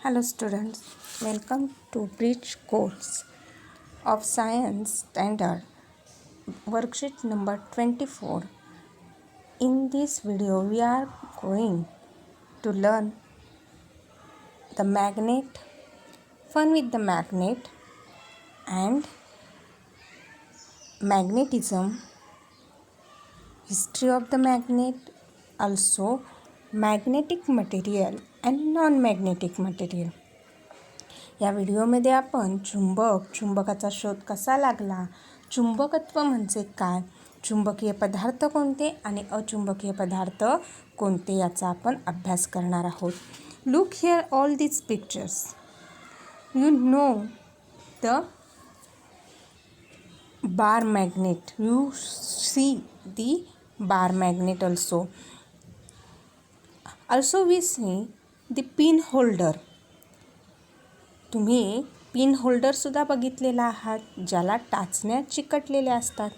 Hello students, welcome to Bridge Course of Science Standard worksheet number 24. In this video we are going to learn the magnet, fun with the magnet and magnetism, history of the magnet, also magnetic material and non-magnetic material. या व्हिडिओमध्ये आपण चुंबकाचा शोध कसा लागला, चुंबकत्व म्हणजे काय, चुंबकीय पदार्थ कोणते आणि अचुंबकीय पदार्थ कोणते याचा आपण अभ्यास करणार आहोत. Look here all these pictures. You know the bar magnet. You see the bar magnet also. Also we see the pin holder. तुम्ही पिन होल्डरसुद्धा बघितलेला आहात ज्याला टाचण्या चिकटलेल्या असतात.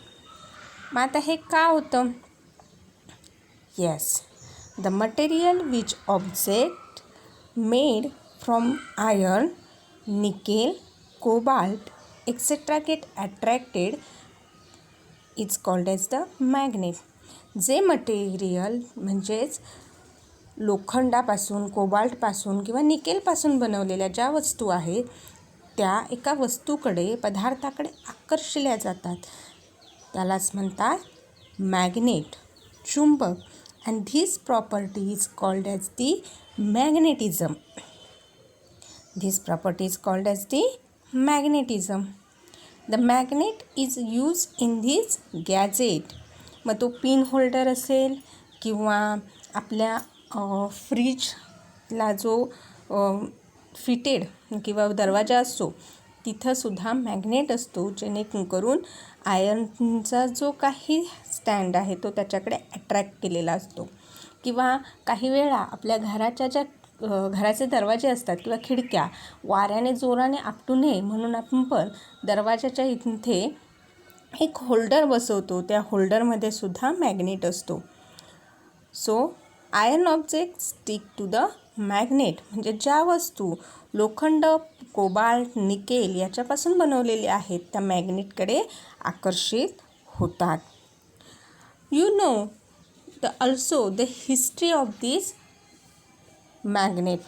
मग आता हे का होतं? Yes, the material which object made from iron, nickel, cobalt etcetera get attracted is called as the magnet. जे मटेरियल म्हणजेच लोखंडापासून, कोबाल्टपासून किंवा निकेलपासून बनवलेल्या ज्या वस्तू आहेत त्या एका वस्तूकडे, पदार्थाकडे आकर्षल्या जातात, त्यालाच म्हणतात मॅग्नेट, चुंबक. And this property is called as the magnetism. This property is called as the magnetism. The magnet is use in this gadget. मग तो पिन होल्डर असेल किंवा आपल्या फ्रीजला जो फिटेड किंवा दरवाजा असतो तिथंसुद्धा मॅग्नेट असतो, जेणेकरून आयर्नचा जो काही स्टँड आहे तो त्याच्याकडे अट्रॅक्ट केलेला असतो. किंवा काही वेळा आपल्या घराच्या ज्या घराचे दरवाजे असतात किंवा खिडक्या वाऱ्याने जोराने आपटू नये म्हणून आपण पण दरवाजाच्या इथे एक होल्डर बसवतो. त्या होल्डरमध्ये सुद्धा मॅग्नेट असतो. So iron object stick to the magnet. म्हणजे ज्या वस्तू लोखंड, कोबाल्ट, निकेल याच्यापासून बनवलेल्या आहेत त्या मॅग्नेटकडे आकर्षित होतात. You know also the history of this magnet.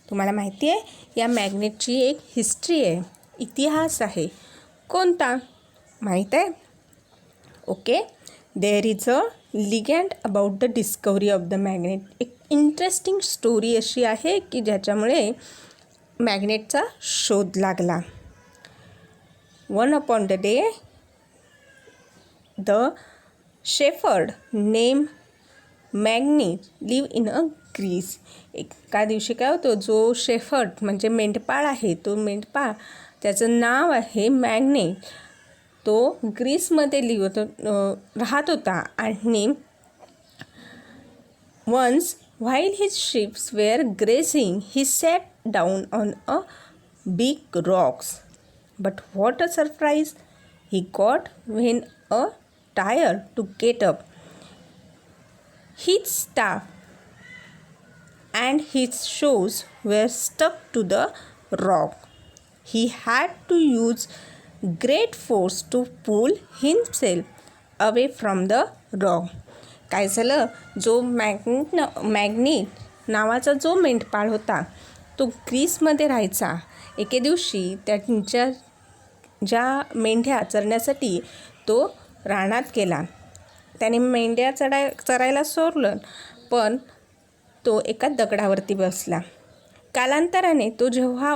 तुम्हाला माहिती आहे या मॅग्नेटची एक हिस्ट्री आहे, इतिहास आहे. कोणता माहीत आहे? Okay, there is a legend about the discovery of the magnet. एक इंटरेस्टिंग स्टोरी अशी आहे की ज्याच्यामुळे मॅग्नेटचा शोध लागला. One upon the day the shepherd name magnet live in a Greece. एका दिवशी काय होतं, जो शेफर्ड म्हणजे मेंढपाळ आहे, तो मेंढपाळ त्याचं नाव आहे मॅग्नेट, तो ग्रीसमध्ये राहत होता. आणि once while his ships were grazing he sat down on a big rocks. But what a surprise he got when a tyre to get up. His staff and his shoes were stuck to the rock. He had to use great force to pull himself away from the rock. काय झालं, जो magnet नावाचा जो मेंढपाळ होता तो ग्रीसमध्ये राहायचा. एके दिवशी त्यांच्या ज्या मेंढ्या चरण्यासाठी तो रानात गेला. त्याने मेंढ्या चरायला सोडलं, पण तो एका दगडावरती बसला. कालांतराने तो जेव्हा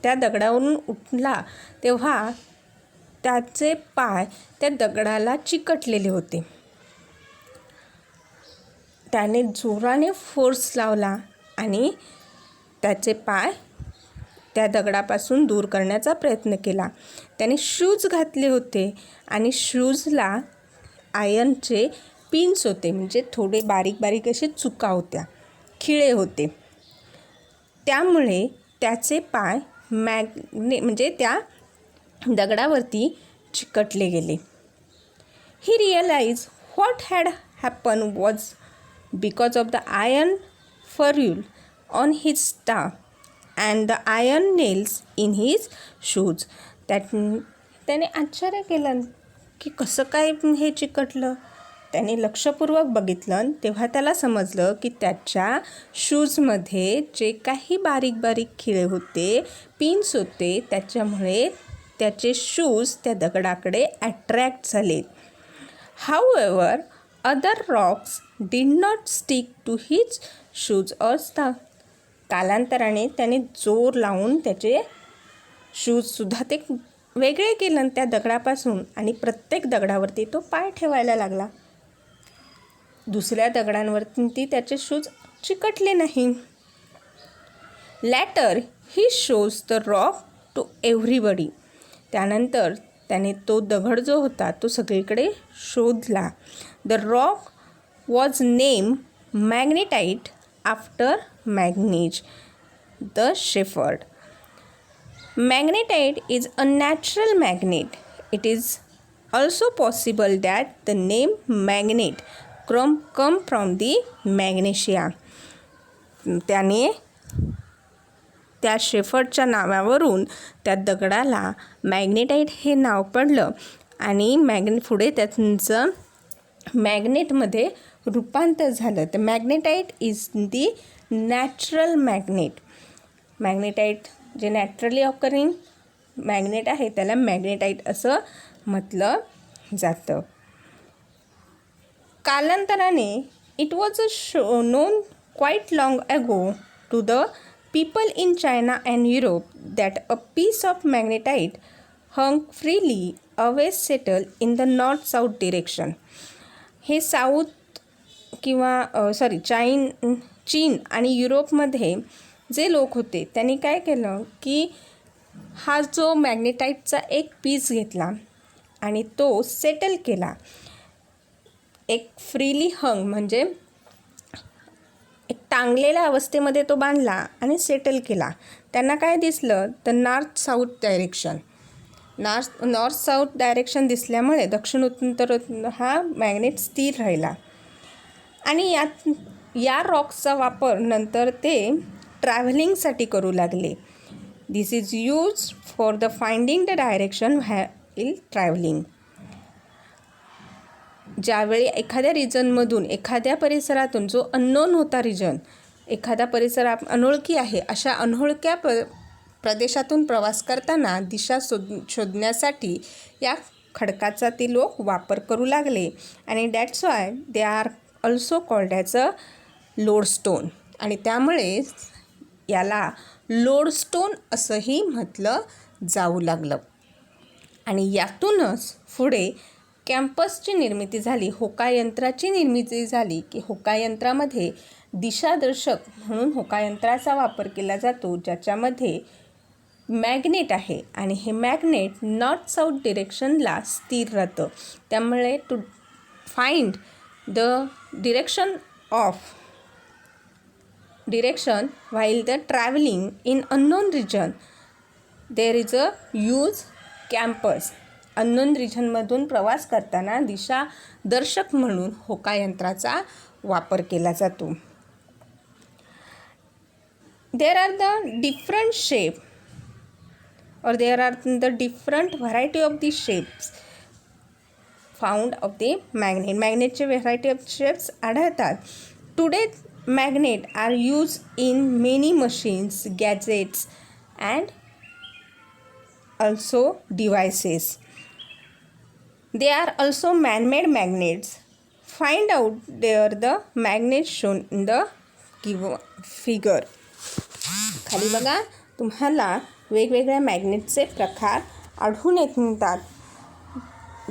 त्या दगडावरून उठला तेव्हा त्याचे पाय त्या दगडाला चिकटलेले होते. त्याने जोराने फोर्स लावला आणि त्याचे पाय त्या दगडापासून दूर करण्याचा प्रयत्न केला. त्याने शूज घातले होते आणि शूजला आयर्नचे पिन्स होते, म्हणजे थोडे बारीक बारीक असे चुका होत्या, खिळे होते. त्यामुळे त्याचे पाय म्हणजे त्या दगडावरती चिकटले गेले. He realise what had happen was because of the iron ferrule on his staff and the iron nails in his shoes. त्याने आश्चर्य केलं की कसं काय हे चिकटलं. त्याने लक्षपूर्वक बघितलं तेव्हा त्याला समजलं की त्याच्या शूजमध्ये जे काही बारीक बारीक खिळे होते, पिन्स होते, त्याच्यामुळे त्याचे शूज त्या दगडाकडे अट्रॅक्ट झाले. However, other rocks did not stick to his shoes or stuff. कालांतराने त्याने जोर लावून त्याचे शूजसुद्धा ते वेगळे केलं त्या दगडापासून आणि प्रत्येक दगडावरती तो पाय ठेवायला लागला. दुसऱ्या दगडांवरती त्याचे शूज चिकटले नाही. Later, he shows the rock to everybody. त्यानंतर त्याने तो दगड जो होता तो सगळीकडे शोधला. The rock was name magnetite after Magnes the shepherd. Magnetite is a natural magnet. It is also possible that the name magnet come from the Magnesia. त्याने त्या शेफर्डच्या नावावरून त्या दगडाला मॅग्नेटाईट हे नाव पडलं आणि पुढे त्यांचं मॅग्नेटमध्ये रूपांतर झालं. तर magnetite is the natural magnet. Magnetite जे नॅचरली ऑकरिंग मॅग्नेट आहे त्याला मॅग्नेटाईट असं म्हटलं जातं. कालांतराने it was known quite long ago to the people in China and Europe that a piece of magnetite hung freely always settle in the north-south direction. हे south किंवा चीन आणि युरोपमध्ये जे लोक होते त्यांनी काय केलं की हा जो मॅग्नेटाईटचा एक पीस घेतला आणि तो सेटल केला. एक फ्रीली हंग म्हणजे एक टांगलेल्या अवस्थेमध्ये तो बांधला आणि सेटल केला. त्यांना काय दिसलं तर नॉर्थ साऊथ डायरेक्शन दिसल्यामुळे दक्षिण उत्तर हा मॅग्नेट स्थिर राहिला. आणि या रॉक्सचा वापर नंतर ते ट्रॅव्हलिंगसाठी करू लागले. This is use for the finding the direction while travelling. ज्यावेळी एखाद्या रिजनमधून एखाद्या परिसरातून जो अननोन होता रिजन, एखादा परिसर अनोळखी आहे अशा अनोळख्या प्रदेशातून प्रवास करताना दिशा शोधण्यासाठी या खडकाचा ते लोक वापर करू लागले. आणि that's why they are also called as a lodestone. आणि त्यामुळे याला लोडस्टोन असंही म्हटलं जाऊ लागलं. आणि यातूनच पुढे कॅम्पसची निर्मिती झाली, होकायंत्राची निर्मिती झाली की होकायंत्रामध्ये दिशादर्शक म्हणून होकायंत्राचा वापर केला जातो ज्याच्यामध्ये मॅग्नेट आहे आणि हे मॅग्नेट नॉर्थ साऊथ डिरेक्शनला स्थिर राहतं. त्यामुळे to find the direction while the travelling in unknown region there is a use compass. Unknown रिजनमधून प्रवास करताना दिशादर्शक म्हणून होकायंत्राचा वापर केला जातो. There are the different shape or there are the different variety of the shapes found of the magnet. मॅग्नेटचे व्हरायटी ऑफ शेप्स आढळतात. Today magnet are use in many machines, gadgets and also devices. They are also man-made magnets. Find out there the magnets shown in the figure. खाली बघा तुम्हाला वेगवेगळ्या मॅग्नेटचे प्रकार आढळून येतात.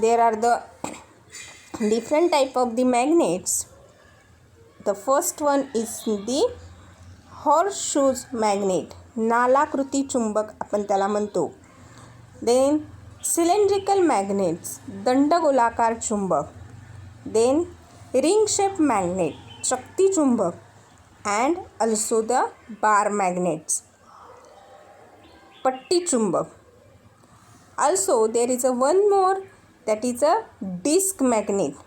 There are the different type of the magnets. The first one is the horseshoe magnet. नालाकृती चुंबक आपण त्याला म्हणतो. Then cylindrical magnets, दंडगोलाकार चुंबक. Then ring shape magnet, चकती चुंबक. And also the bar magnets, पट्टी चुंबक. Also there is a one more, that is a disc magnet.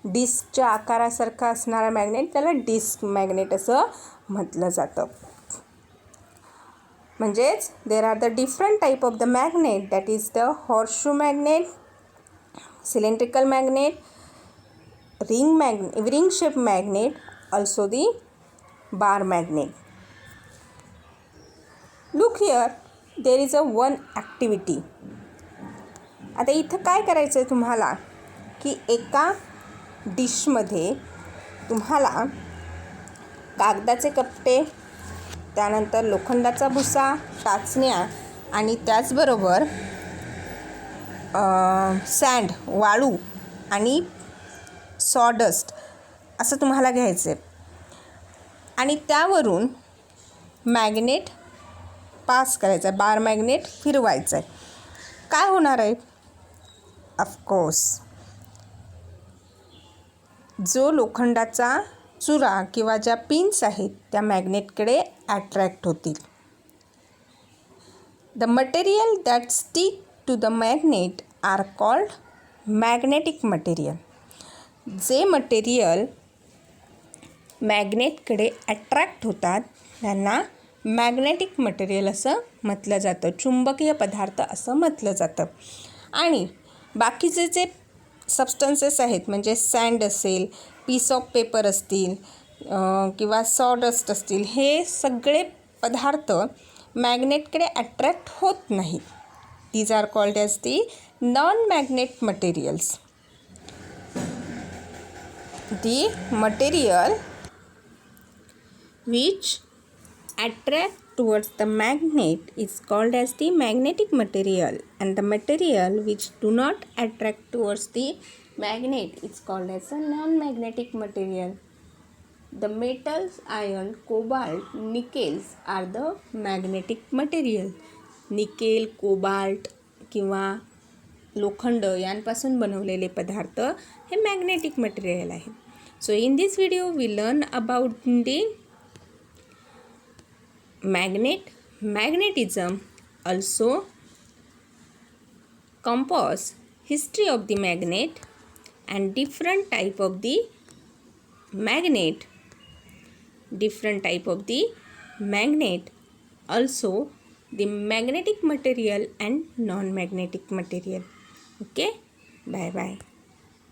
डिस्कच्या आकारासारखा असणारा मॅग्नेट त्याला डिस्क मॅग्नेट असं म्हटलं जातं. म्हणजेच देर are the different type of the magnet, that is the horseshoe magnet, cylindrical magnet, ring shape magnet, also the bar magnet. Look here, there is a one activity. आता इथं काय करायचं आहे तुम्हाला की एका डिशमध्ये तुम्हाला कागदाचे कपटे, त्यानंतर लोखंडाचा भुसा, टाचण्या आणि त्याचबरोबर सँड, वाळू आणि सॉडस्ट असं तुम्हाला घ्यायचं आहे आणि त्यावरून मॅग्नेट पास करायचं आहे, बार मॅग्नेट फिरवायचं आहे. काय होणार आहे? ऑफकोर्स जो लोखंडाचा चुरा किंवा ज्या पिन्स आहेत त्या मॅग्नेटकडे अट्रॅक्ट होतील. The material that stick to the magnet are called magnetic material. जे मटेरियल मॅग्नेटकडे अट्रॅक्ट होतात त्यांना मॅग्नेटिक मटेरियल असं म्हटलं जातं, चुंबकीय पदार्थ असं म्हटलं जातं. आणि बाकीचे जे सबस्टन्सेस आहेत म्हणजे सँड असेल, पीस ऑफ पेपर असतील किंवा सॉडस्ट असतील, हे सगळे पदार्थ मॅग्नेटकडे अट्रॅक्ट होत नाहीत. These are called as the non magnet materials. The material which attract towards the magnet is called as the magnetic material, and the material which do not attract towards the magnet is called as a non-magnetic material. The metals iron, cobalt, nickels are the magnetic material. Nickel, cobalt किंवा लोखंड यांपासून बनवलेले पदार्थ हे magnetic material आहे. So in this video we learn about the magnetism, also compass, history of the magnet and different type of the magnet, also the magnetic material and non-magnetic material. Okay, bye bye.